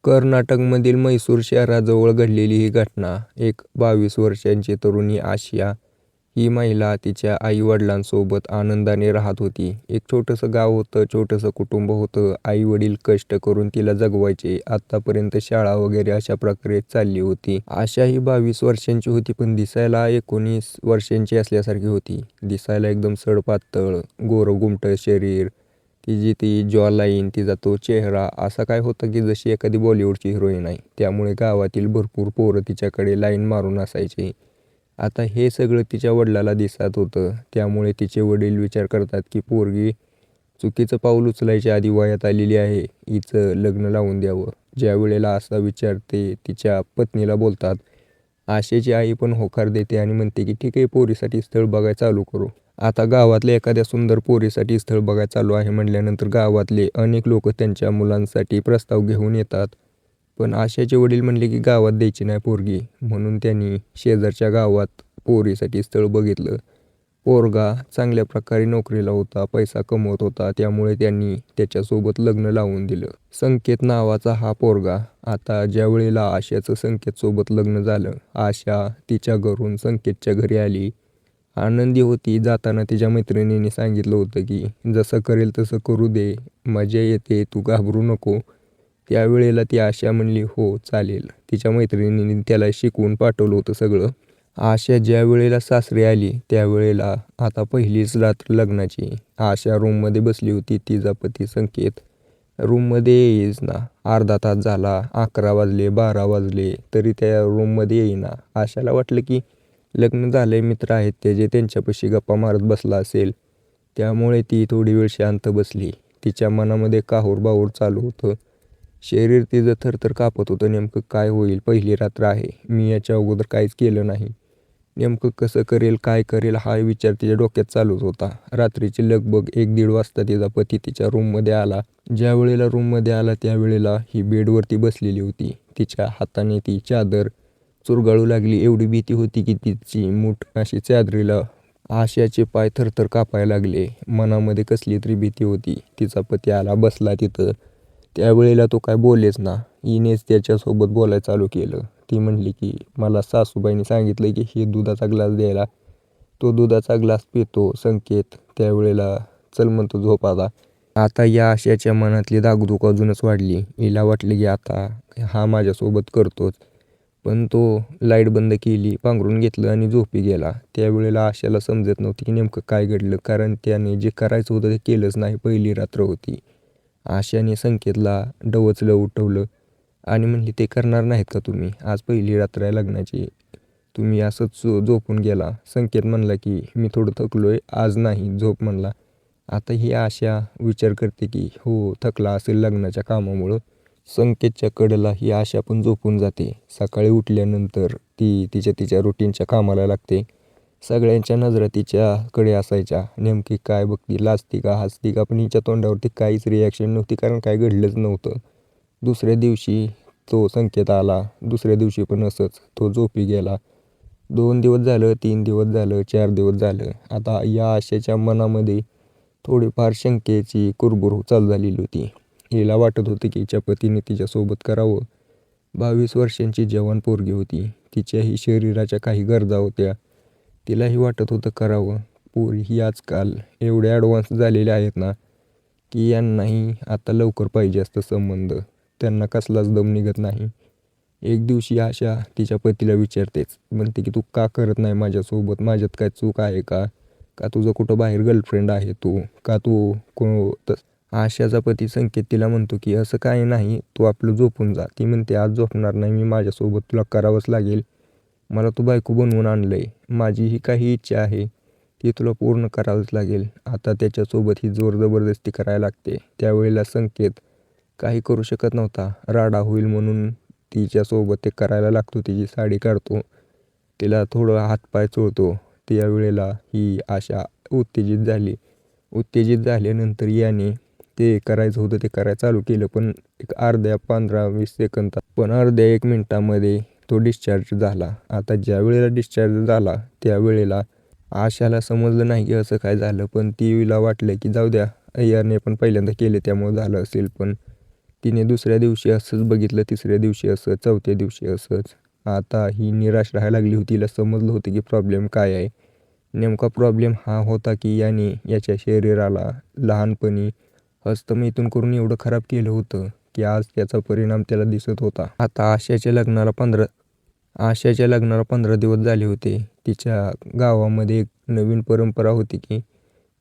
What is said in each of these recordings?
कर्नाटकमधील म्हैसूर शहराजवळ घडलेली ही घटना. एक 22 वर्षांची तरुणी आशिया ही महिला तिच्या आई-वडिलांसोबत आनंदाने राहत होती. एक छोटंसं गाव होतं, छोटंसं कुटुंब होतं. आई-वडील कष्ट करून तिला जगवायचे. आत्तापर्यंत शाळा वगैरे अशा प्रकारे चालली होती. आशा ही 22 वर्षांची होती, पण दिसायला 19 वर्षांची असल्यासारखी होती. दिसायला एकदम सडपातळ, गोरगुमटं शरीर, तिची ती जॉ लाईन, तिचा तो चेहरा असा काय होता की जशी एखादी बॉलिवूडची हिरोईन आहे. त्यामुळे गावातील भरपूर पोरं तिच्याकडे लाईन मारून असायची. आता हे सगळं तिच्या वडिलाला दिसत होतं. त्यामुळे तिचे वडील विचार करतात की पोरगी चुकीचं पाऊल उचलायच्या आधी वयात आलेली आहे, हिचं लग्न लावून द्यावं. ज्या वेळेला असा विचार ते तिच्या पत्नीला बोलतात, आशेची आई पण होकार देते आणि म्हणते की ठीक आहे, पोरीसाठी स्थळ बघायला चालू करू. आता गावातल्या एखाद्या सुंदर पोरीसाठी स्थळ बघायला चालू आहे म्हटल्यानंतर गावातले अनेक लोक त्यांच्या मुलांसाठी प्रस्ताव घेऊन येतात. पण आशाचे वडील म्हणले की गावात द्यायची नाही पोरगी, म्हणून त्यांनी शेजारच्या गावात पोरीसाठी स्थळ बघितलं. पोरगा चांगल्या प्रकारे नोकरीला होता, पैसा कमवत होता, त्यामुळे त्यांनी त्याच्यासोबत लग्न लावून दिलं. संकेत नावाचा हा पोरगा. आता ज्या वेळेला आशाचं संकेतसोबत लग्न झालं, आशा तिच्या घरून संकेतच्या घरी आली. आनंदी होती. जाताना तिच्या मैत्रिणींनी सांगितलं होतं की जसं करेल तसं करू दे, मजा येते, तू घाबरू नको. त्यावेळेला ती आशा म्हणली हो चालेल. तिच्या मैत्रिणींनी त्याला शिकवून पाठवलं होतं सगळं. आशा ज्या वेळेला सासरी आली त्यावेळेला आता पहिलीच रात्र लग्नाची. आशा रूममध्ये बसली होती. तिचा पती संकेत रूममध्ये येईच ना. अर्धा तास झाला, 11 वाजले, 12 वाजले, तरी त्या रूममध्ये येईना. आशाला वाटलं की लग्न झालंय, मित्र आहेत त्याचे, त्यांच्यापाशी गप्पा मारत बसला असेल. त्यामुळे ती थोडी वेळ शांत बसली. तिच्या मनामध्ये काहूर-बाहूर चालू होतं. शरीर तिचं थरथर कापत होतं. नेमकं काय होईल? पहिली रात्र आहे. मी याच्या अगोदर काहीच केलं नाही. नेमकं कसं करेल, काय करेल हा विचार तिच्या डोक्यात चालूच होता. रात्रीची लगबग 1-1:30 वाजता तिचा पती तिच्या रूममध्ये आला. ज्या वेळेला रूममध्ये आला त्यावेळेला ही बेडवरती बसलेली होती. तिच्या हाताने ती चादर चुरगाळू लागली. एवढी भीती होती की तिची मूठ अशी चादरीला. आशाचे पाय थरथर कापायला लागले. मनामध्ये कसली तरी भीती होती. तिचा पती आला, बसला तिथं. त्यावेळेला तो काय बोलेच ना. हिनेच त्याच्यासोबत बोलायला चालू केलं. ती म्हणली की मला सासूबाईंनी सांगितलं की हे दुधाचा ग्लास द्यायला. तो दुधाचा ग्लास पितो संकेत. त्यावेळेला चल म्हणतो झोप आता. आता या आशाच्या मनातली धाकधूक अजूनच वाढली. हिला वाटलं की आता हा माझ्यासोबत करतोच. पण तो लाईट बंद केली, पांघरून घेतलं आणि झोपी गेला. त्यावेळेला आशाला समजत नव्हती की नेमकं काय घडलं, कारण त्याने जे करायचं होतं ते केलंच नाही. पहिली रात्र होती. आशाने संकेतला डवचलं, उठवलं आणि म्हणली ते करणार नाहीत का तुम्ही? आज पहिली रात्र आहे लग्नाची, तुम्ही असंच झोपून गेला. संकेत म्हणला की मी थोडं थकलोय, आज नाही, झोप म्हणला. आता ही आशा विचार करते की हो थकला असेल लग्नाच्या कामामुळं. संकेतच्या कडेला ही आशा पण झोपून जाते. सकाळी उठल्यानंतर ती तिच्या रुटीनच्या कामाला लागते. सगळ्यांच्या नजरा तिच्याकडे असायच्या. नेमकी काय बघती, लाजती का, हसती का, पण हिच्या तोंडावरती काहीच रिॲक्शन नव्हती, कारण काय घडलंच नव्हतं. दुसऱ्या दिवशी तो संकेत आला. दुसऱ्या दिवशी पण असंच तो झोपी गेला. 2 दिवस झालं, 3 दिवस झालं, 4 दिवस झालं. आता या आशेच्या मनामध्ये थोडीफार शंकेची कुरबुर चालू झालेली होती. हिला वाटत होतं की हिच्या पतीने तिच्यासोबत करावं. 22 वर्षांची जवान पोरगी होती. तिच्याही शरीराच्या काही गरजा होत्या. तिलाही वाटत होतं करावं. पोरी ही आजकाल एवढे ॲडव्हान्स झालेले आहेत ना की यांनाही आता लवकर पाहिजे असतं संबंध. त्यांना कसलाच दम निघत नाही. एक दिवशी आशा तिच्या पतीला विचारतेच. म्हणते की तू का करत नाही माझ्यासोबत? माझ्यात काय चूक आहे का? का तुझं कुठं बाहेर गर्लफ्रेंड आहे तू? का तू आशाचा पती संकेत तिला म्हणतो की असं काही नाही, तू आपलं झोपून जा. ती म्हणते आज झोपणार नाही मी, माझ्यासोबत तुला करावंच लागेल. मला तू बायको बनवून आणलंय. माझी ही काही इच्छा आहे ती तुला पूर्ण करावंच लागेल. आता त्याच्यासोबत ही जोर जबरदस्ती करायला लागते. त्यावेळेला संकेत काही करू शकत नव्हता. राडा होईल म्हणून तिच्यासोबत ते करायला लागतो. तिची साडी काढतो, तिला थोडं हातपाय चोळतो. त्यावेळेला ही आशा उत्तेजित झाली. उत्तेजित झाल्यानंतर याने ते करायचं होतं ते करायला चालू केलं. पण एक अर्ध्या 15-20 सेकंदात, पण अर्ध्या 1 मिनिटामध्ये तो डिस्चार्ज झाला. आता ज्या वेळेला डिस्चार्ज झाला त्यावेळेला आशाला समजलं नाही की असं काय झालं. पण तिला वाटलं की जाऊ द्या, याने पण पहिल्यांदा केले त्यामुळे झालं असेल. पण तिने दुसऱ्या दिवशी असंच बघितलं, तिसऱ्या दिवशी असंच, चौथ्या दिवशी असंच. आता ही निराश राहायला लागली होती. तिला समजलं होतं की प्रॉब्लेम काय आहे. नेमका प्रॉब्लेम हा होता की याने याच्या शरीराला लहानपणी हस्तमैथून करून एवढं खराब केलं होतं की आज त्याचा परिणाम त्याला दिसत होता. आता आशाच्या लग्नाला 15 दिवस झाले होते. तिच्या गावामध्ये एक नवीन परंपरा होती की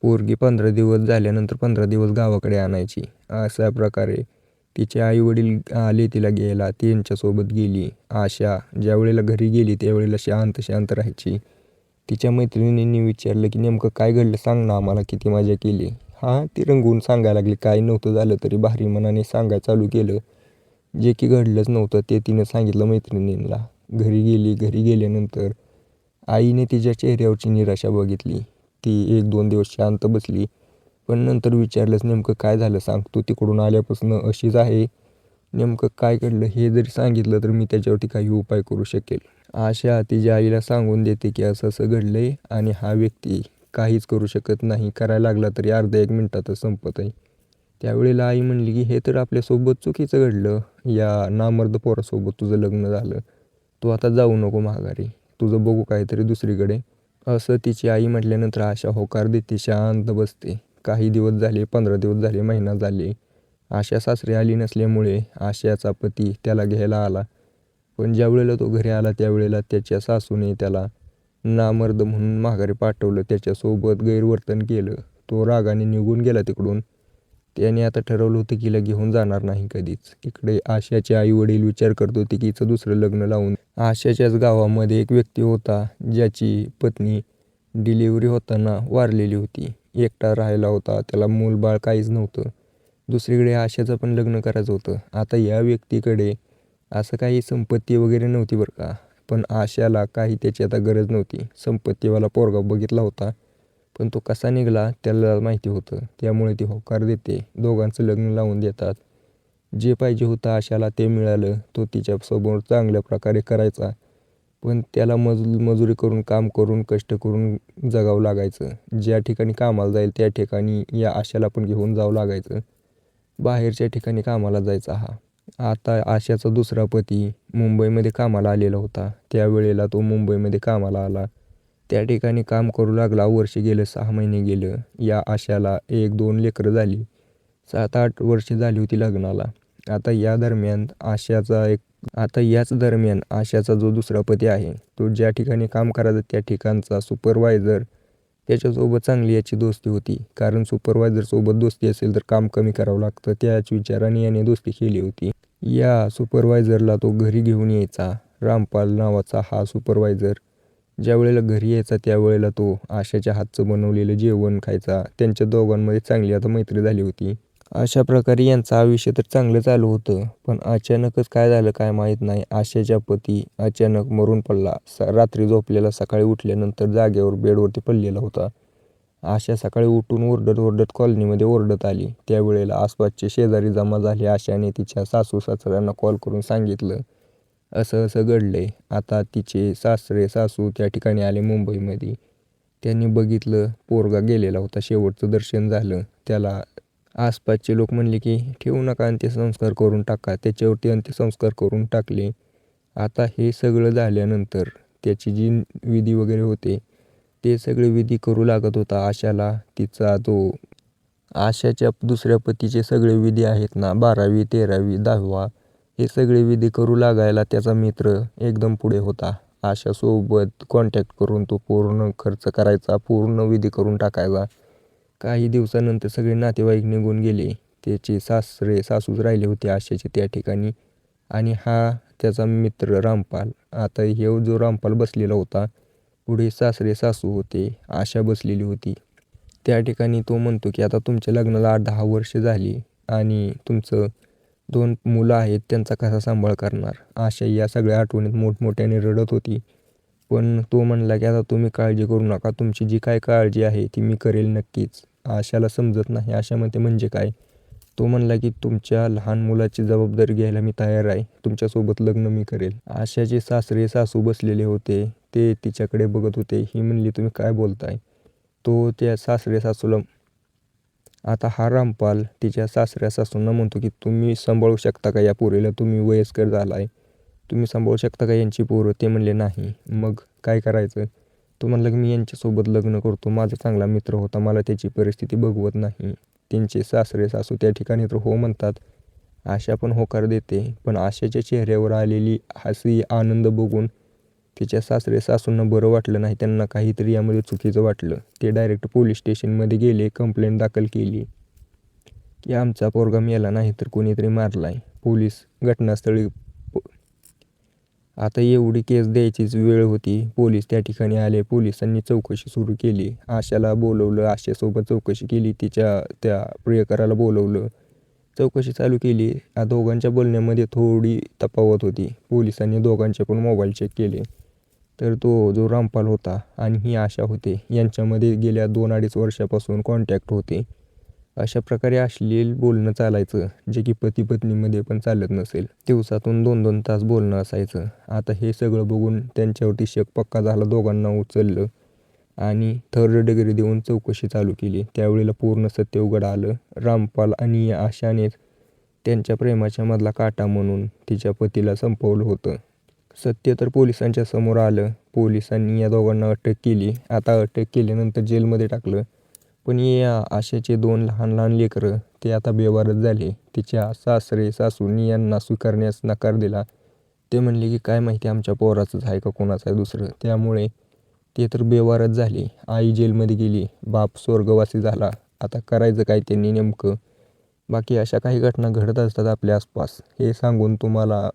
पोरगी 15 दिवस झाल्यानंतर 15 दिवस गावाकडे आणायची. अशा प्रकारे तिचे आई-वडील आले तिला घ्यायला. त्यांच्यासोबत गेली. आशा ज्यावेळेला घरी गेली त्यावेळेला शांत शांत राहायची. तिच्या मैत्रिणींनी विचारलं की नेमकं काय घडलं सांग ना आम्हाला, किती मजा केली. ती रंगवून सांगायला लागली. काही नव्हतं झालं तरी भारी मनाने सांगायला चालू केलं. जे की घडलंच नव्हतं ते तिनं सांगितलं मैत्रिणींना. घरी गेली. घरी गेल्यानंतर आईने तिच्या चेहऱ्यावरची निराशा बघितली. ती 1-2 दिवस शांत बसली. पण नंतर विचारलंच नेमकं काय झालं सांग. तू तिकडून आल्यापासून अशीच आहे. नेमकं काय घडलं हे जरी सांगितलं तर मी त्याच्यावरती काही उपाय करू शकेल. आशा तिच्या आईला सांगून देते की असं असं घडलंय आणि हा व्यक्ती काहीच करू शकत नाही. करायला लागला तरी अर्ध्या 1 मिनिटातच संपत आहे. त्यावेळेला आई म्हणली की हे तर आपल्यासोबत चुकीचं घडलं. या नामर्द पोरासोबत तुझं लग्न झालं. तू आता जाऊ नको माघारी. तुझं बघू काहीतरी दुसरीकडे. असं तिची आई म्हटल्यानंतर आशा होकार देते, शांत बसते. काही दिवस झाले, 15 दिवस झाले, महिना झाले. आशा सासरी आली नसल्यामुळे आशाचा पती त्याला घ्यायला आला. पण ज्यावेळेला तो घरी आला त्यावेळेला त्याच्या सासूने त्याला नामर्द म्हणून माघारी पाठवलं. त्याच्यासोबत गैरवर्तन केलं. तो रागाने निघून गेला तिकडून. त्याने आता ठरवलं होतं की हिला घेऊन जाणार नाही कधीच. इकडे आशाचे आई-वडील विचार करत होते की हिचं दुसरं लग्न लावून. आशाच्याच गावामध्ये एक व्यक्ती होता ज्याची पत्नी डिलिव्हरी होताना वारलेली होती. एकटा राहिला होता. त्याला मूल-बाळ काहीच नव्हतं. दुसरीकडे आशाचं पण लग्न करायचं होतं. आता या व्यक्तीकडे असं काही संपत्ती वगैरे नव्हती बरं का. पण आशाला काही त्याची आता गरज नव्हती. संपत्तीवाला पोरगा बघितला होता. पण तो कसा निघाला त्याला माहिती होतं. त्यामुळे ती होकार देते. दोघांचं लग्न लावून देतात. जे पाहिजे होतं आशाला ते मिळालं. तो तिच्यासमोर चांगल्या प्रकारे करायचा. पण त्याला मजुरी करून, काम करून, कष्ट करून जगावं लागायचं. ज्या ठिकाणी कामाला जाईल त्या ठिकाणी या आशाला पण घेऊन जावं लागायचं. बाहेरच्या ठिकाणी कामाला जायचा हा. आता आशाचा दुसरा पती मुंबईमध्ये कामाला आलेला होता. त्यावेळेला तो मुंबईमध्ये कामाला आला. त्या ठिकाणी काम करू लागला. वर्ष गेलं, 6 महिने गेलं. या आशाला 1-2 लेकरं झाली. 7-8 वर्ष झाली होती लग्नाला. आता याच दरम्यान आशाचा जो दुसरा पती आहे तो ज्या ठिकाणी काम करायचा त्या ठिकाणचा सुपरवायझर त्याच्यासोबत चांगली याची दोस्ती होती. कारण सुपरवायझरसोबत दोस्ती असेल तर काम कमी करावं लागतं. त्याच विचाराने याने दोस्ती केली होती. या सुपरवायझरला तो घरी घेऊन यायचा. रामपाल नावाचा हा सुपरवायझर ज्यावेळेला घरी यायचा त्यावेळेला तो आशाच्या हातचं बनवलेलं जेवण खायचा. त्यांच्या दोघांमध्ये चांगली आता मैत्री झाली होती. अशा प्रकारे यांचं आयुष्य तर चांगलं चालू होतं. पण अचानकच काय झालं काय माहीत नाही. आशाचा पती अचानक मरून पडला. रात्री झोपलेला सकाळी उठल्यानंतर जागेवर बेडवरती पडलेला होता. आशा सकाळी उठून ओरडत कॉलनीमध्ये ओरडत आली. त्यावेळेला आसपासचे शेजारी जमा झाले. आशाने तिच्या सासू-सासऱ्यांना कॉल करून सांगितलं असं असं घडलंय. आता तिचे सासरे-सासू त्या ठिकाणी आले मुंबईमध्ये. त्यांनी बघितलं पोरगा गेलेला होता. शेवटचं दर्शन झालं. त्याला आसपासचे लोक म्हणले की ठेवू नका, अंत्यसंस्कार करून टाका. त्याच्यावरती अंत्यसंस्कार करून टाकले. आता हे सगळं झाल्यानंतर त्याची जी विधी वगैरे होते ते सगळे विधी करू लागत होता आशाला. आशाच्या दुसऱ्या पतीचे सगळे विधी आहेत ना, 12वी 13वी 10वा हे सगळे विधी करू लागायला त्याचा मित्र एकदम पुढे होता. आशासोबत कॉन्टॅक्ट करून तो पूर्ण खर्च करायचा, पूर्ण विधी करून टाकायचा. काही दिवसानंतर सगळे नातेवाईक निघून गेले. त्याचे सासरे सासूच राहिले होते आशाचे त्या ठिकाणी. आणि हा त्याचा मित्र रामपाल. आता हे जो रामपाल बसलेला होता पुढे सासरे सासू होते. आशा बसलेली होती. त्या ठिकाणी तो म्हणतो की आता तुमच्या लग्नाला 8-10 वर्ष झाली आणि तुमचं 2 मुलं आहेत. त्यांचा कसा सांभाळ करणार. आशा या सगळ्या आठवणीत मोठमोठ्याने रडत होती. पण तो म्हणला की आता तुम्ही काळजी करू नका. तुमची जी काय काळजी आहे ती मी करेल नक्कीच. आशाला समजत नाही. आशा म्हणते म्हणजे काय. तो म्हणला की तुमच्या लहान मुलाची जबाबदारी घ्यायला मी तयार आहे. तुमच्यासोबत लग्न मी करेल. आशाचे सासरे सासू बसलेले होते. ते तिच्याकडे बघत होते. ही म्हणली तुम्ही काय बोलताय. तो त्या सासरे सासूला आता हा रामपाल तिच्या सासऱ्या सासूंना म्हणतो की तुम्ही सांभाळू शकता का या पोरीला, तुम्ही वयस्कर झाला आहे, तुम्ही सांभाळू शकता का यांची पोरं. ते म्हणले नाही. मग काय करायचं. तो म्हणला की मी यांच्यासोबत लग्न करतो, माझा चांगला मित्र होता, मला त्याची परिस्थिती बघवत नाही. त्यांचे सासरे सासू त्या ठिकाणी तर हो म्हणतात. आशा पण होकार देते. पण आशाच्या चेहऱ्यावर आलेली हसी आनंद बघून तिच्या सासरे सासूंना बरं वाटलं नाही. त्यांना काहीतरी यामध्ये चुकीचं वाटलं. ते डायरेक्ट पोलीस स्टेशनमध्ये गेले, कंप्लेंट दाखल केली की आमचा पोरगा मेला नाही तर कोणीतरी मारला आहे. पोलीस घटनास्थळी आता एवढी केस द्यायचीच वेळ होती. पोलीस त्या ठिकाणी आले. पोलिसांनी चौकशी सुरू केली. आशाला बोलवलं, आशासोबत चौकशी केली, तिच्या त्या प्रियकराला बोलवलं, चौकशी चालू केली. दोघांच्या बोलण्यामध्ये थोडी तफावत होती. पोलिसांनी दोघांचे पण मोबाईल चेक केले. तर तो जो रामपाल होता आणि ही आशा होते यांच्यामध्ये गेल्या 2-2.5 वर्षापासून कॉन्टॅक्ट होते. अशा प्रकारे अश्लील बोलणं चालायचं, जे की पती पत्नीमध्ये पण चालत नसेल. दिवसातून 2-2 तास बोलणं असायचं. आता हे सगळं बघून त्यांच्यावरती शक पक्का झाला. दोघांना उचललं आणि 3rd डिग्री देऊन चौकशी चालू केली. त्यावेळेला पूर्ण सत्य उघड आलं. रामपाल आणि आशानेच त्यांच्या प्रेमाच्या मधला काटा म्हणून तिच्या पतीला संपवलं होतं. सत्य तर पोलिसांच्या समोर आलं. पोलिसांनी या दोघांना अटक केली. आता अटक केल्यानंतर जेलमध्ये टाकलं. पण या आशाचे 2 लहान लहान लेकरं ते आता बेवारस झाले. तिच्या सासरे सासूंनी यांना स्वीकारण्यास नकार दिला. ते म्हणले की काय माहिती आमच्या पोराचंच आहे का कोणाचं आहे दुसरं. त्यामुळे ते तर बेवारस झाले. आई जेलमध्ये गेली, बाप स्वर्गवासी झाला. आता करायचं काय त्यांनी नेमकं. बाकी अशा काही घटना घडत असतात आपल्या आसपास. हे सांगून तुम्हाला